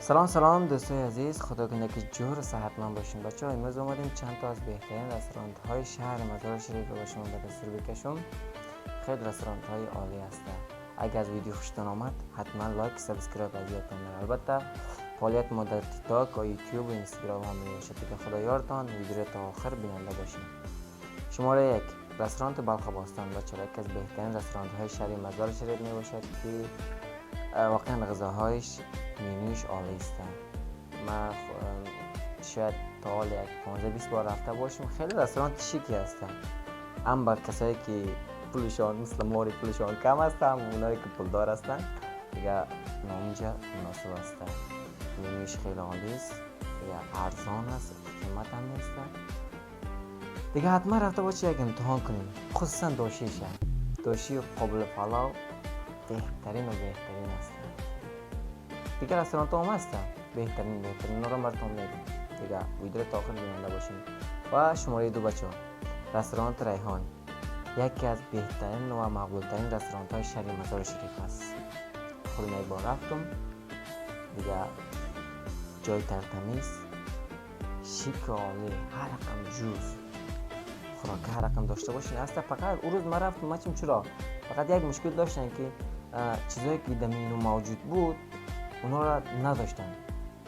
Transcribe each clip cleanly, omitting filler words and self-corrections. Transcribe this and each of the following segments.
سلام دوستای عزیز، خدا کنه که جور و صحتمند باشین. بچه‌ها امروز اومدیم چند تا از بهترین رستوران‌های شهر مزار شریف رو به شما به دست بکشم. خیلی رستوران‌های عالی هستند. اگر از ویدیو خوشتون آمد حتما لایک، سابسکرایب اذیتتون نره. البته فعالیت ما در تیک تاک و یوتیوب و اینستاگرام هم میشه که خدا یارتان ویدیو تا آخر بیننده باشین. شماره 1 رستوران بلخ باستان بچه‌ها یکی از بهترین رستوران‌های شهر مزار شریف میباشد که واقعا غذاهایش مینوش عالی است. من شاید تا حال 15-20 بار رفته باشم. خیلی رستوران شیکی هستن، هم بر کسایی که پولشان مثل ماری پولشان کم هستن، اونایی که پولدار هستن دیگه نامجا مناسب است. مینوش خیلی عالی است، دیگه ارزان است، قیمت هم نیست. دیگه حتما رفته باشی یک امتحان کنیم، خصوصا داشیش. داشی و قابل پلاو بهترین است. دیگه رستوران هم هستن بهترین رو براتون میگم. دیگه ویدیو تا آخر ببینید باشین. و شماره 2 بچه‌ها رستوران ریحان یکی از بهترین و مقبول‌ترین رستوران‌های شهر مزار شریف است. خودم یک بار رفتم، دیگه جای ترتمیز، شیک و عالی، هر رقم جوز خوراک هر رقم داشته باشین. اصلا فقط اون روز من رفتم چرا فقط یک مشکل داشتن که چیزایی که در مینو موجود بود اونا را نداشتن.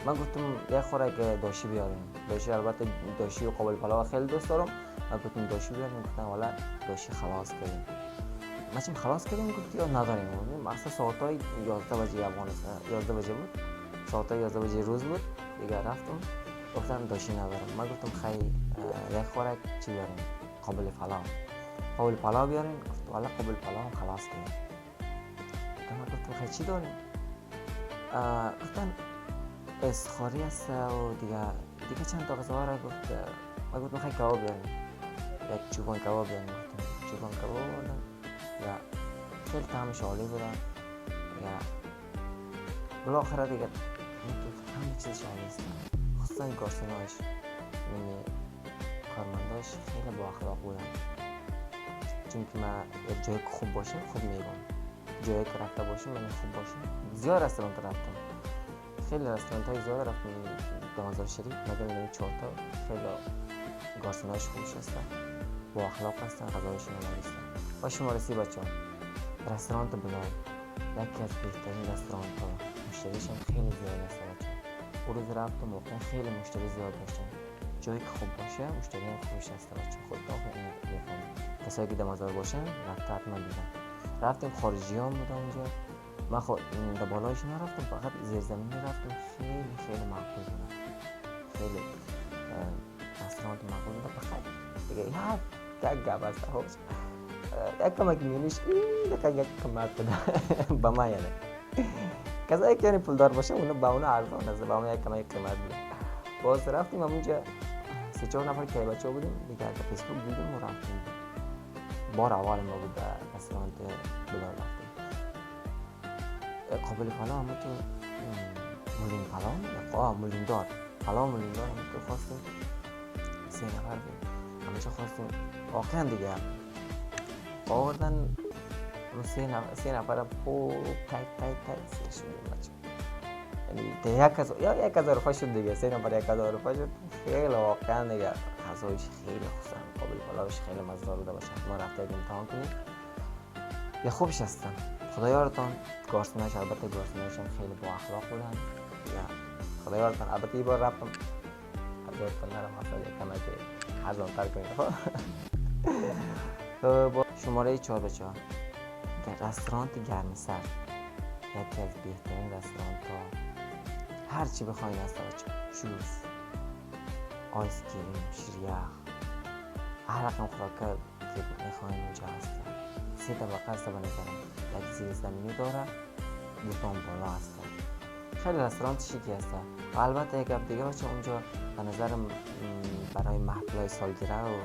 من گفتم یک خوراک داشی بیاریم. داشی البته داشی و قابل پلاو خیلی دوست دارم. من گفتم داشی بیاریم، گفتن والا داشی خلاص کردیم. ما چیم خلاص کردیم؟ گفت یا نداریم. مثلا ساعتای 11 بجه افغانستان 11 بجه بود. ساعتای 11 بجه روز بود. دیگه رفتم گفتن داشی ندارم. من گفتم خیلی یک خوراک چی بیاریم؟ قابل پلاو بیاریم. گفت والا قابل پلاو خلاص کردیم. من گفتم خیلی چی داریم؟ گفتن اسخاری است و دیگه چند تا غذا را گفت. من گفتم خیلی کباب بیاریم، یک چوبان کباب بیاریم. گفتم چوبان کباب بردم، یا خیلی طعمش عالی بود. یا بالاخره دیگه همه چیزش عالی است، خصوصا گارسوناش کارمنداش خیلی با اخلاق بودن. چون که من یک جای خوب باشه خوب میگم، جایی که رفته باشم من خوب باشه. زیاد رستوران رفتم، خیلی رستوران‌های زیاد رفتم در مزار شریف، مگر 4 تا. خیلی گارسوناش خوبش هستن، با اخلاق هستن، غذایشون عالی است. و شماره 3 بچه‌ها رستوران بلال یکی از بهترین رستوران‌ها، مشتریش هم خیلی زیاد است بچه‌ها. اون روز رفتم واقعا خیلی مشتری زیاد داشتن. جایی که خوب باشه مشتری هم خوبش هست بچه‌ها. خودتون بفهمید. کسایی که در مزار باشن رفته حتما دیدن. رفتیم خارجی‌ها بودن اونجا. من در بالایش نرفتم، فقط زیرزمینی رفتم. خیلی معقول بود، خیلی رستوران معقول بود. فقط دیگه یک گپ است هاش یک کمک مینیش یک کمک بده با ما. یعنی کسایی که پولدار باشه اونا با اونا ارزان است، با ما یک کمک قیمت بده. باز رفتیم اونجا 3-4 نفر که بچه‌ها بودیم دیگه، از فیسبوک دیدیم و رفتیم. بار اول ما بود در رستوران بلال رفتیم. قابل پلاو هم تو مولین پلاو مولین دار هم تو خواستیم 3 نفر بود، همیشه خواستیم واقعا دیگه آوردن رو 3 نفر پو تایت شدیم بچه. یعنی 1000 روپیه شد دیگه، 3 نفر 1000 روپیه شد. خیلی واقعا دیگه غذایش خیلی خصوصا قابل پلاوش خیلی مزه‌دار بوده باشه. ما رفته امتحان کنیم یا خوبش هستن. خدا یارتان. گارسوناش البته گارسوناش هم خیلی با اخلاق بودن. یا خدا یارتان. البته این بار رفتم اجازه نرم اصلا کما که ارزان تر کنیم. با شماره 4 بچه‌ها رستوران گرمسر یکی از بهترین رستوران‌ها. هر چی بخواید هست بچه‌ها، جوز، آیس کریم، شیریخ، هر رقم خوراک که می‌خواید اونجا هست. 3 طبقه است به نظرم. یک زیر زمینی داره، 2 تا بالا هست. خیلی رستوران شیکی هست. و البته یک گپ دیگه بچه اونجا به نظرم برای محفل‌های سالگرد و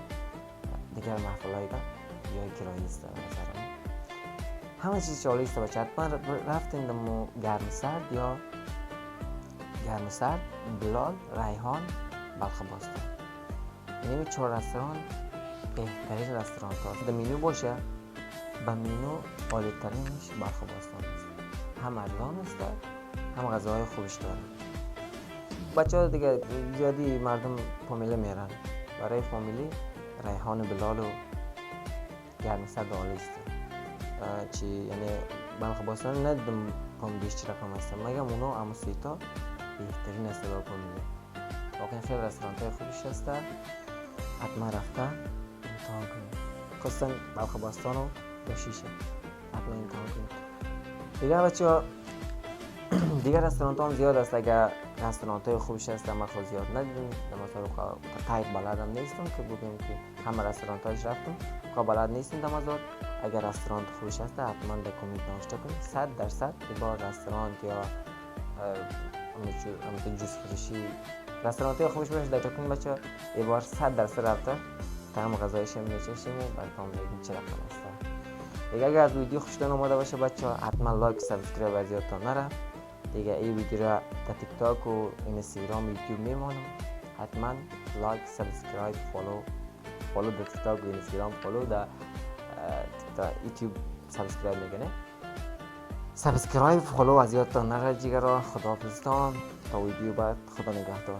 دیگر محفل‌های یا کرایی است. به نظرم همه چیز عالی است بچه. حتما رفتین دم گرمسرد یا گرمسرد، بلال، ریحان، بلخ باستان. این 4 رستوران بهترین رستوران هست. در مینو باشه با مینو عالی‌ترینش بلخ باستان است. هم ارزان است هم غذاهای خوبش داره. بچه‌ها دیگه زیادی مردم فامیله میرن. برای فامیلی ریحان بلال و گرمسر دالی است. چی یعنی بلخ باستان ندیدم فامیلیش چی رقم است. مگم اونا اما سیتا بهترین است برای فامیلی. واقعا خیلی رستوران های خوبیش هست. حتما رفته امتحان کنید. خصوصا بلخ باستان و با شیشه حتما امتحان کنید. دیگه بچه‌ها دیگر رستوران ها هم زیاد است. اگر رستوران های خوبش هست ما خود زیاد ندیدیم. مثلا تایید بلدم نیستم که بگم که همه رستوران هایش رفتم. که بلد نیستم دمازاد. اگر رستوران خوبش هست حتما در کامنت نوشته کنید. 100% این بار رستوران یا همون جوس فروشی رستوران های خوبش باشه در کنید بچه‌ها. این بار 100% رفته. تمام غذایش هم میچشیم و براتون میگیم چه رقم است. دیگه اگر از ویدیو خوشتون اومده باشه بچه‌ها حتما لایک سابسکرایب از یادتون نره. دیگه این ویدیو را در تیک تاک و اینستاگرام یوتیوب میمونم. حتما لایک سابسکرایب فالو در تیک تاک و اینستاگرام فالو در یوتیوب سابسکرایب میکنه. سابسکرایب فالو از یادتون نره جیگرا. خداحافظتان تا ویدیو بعد. خدا نگهدار.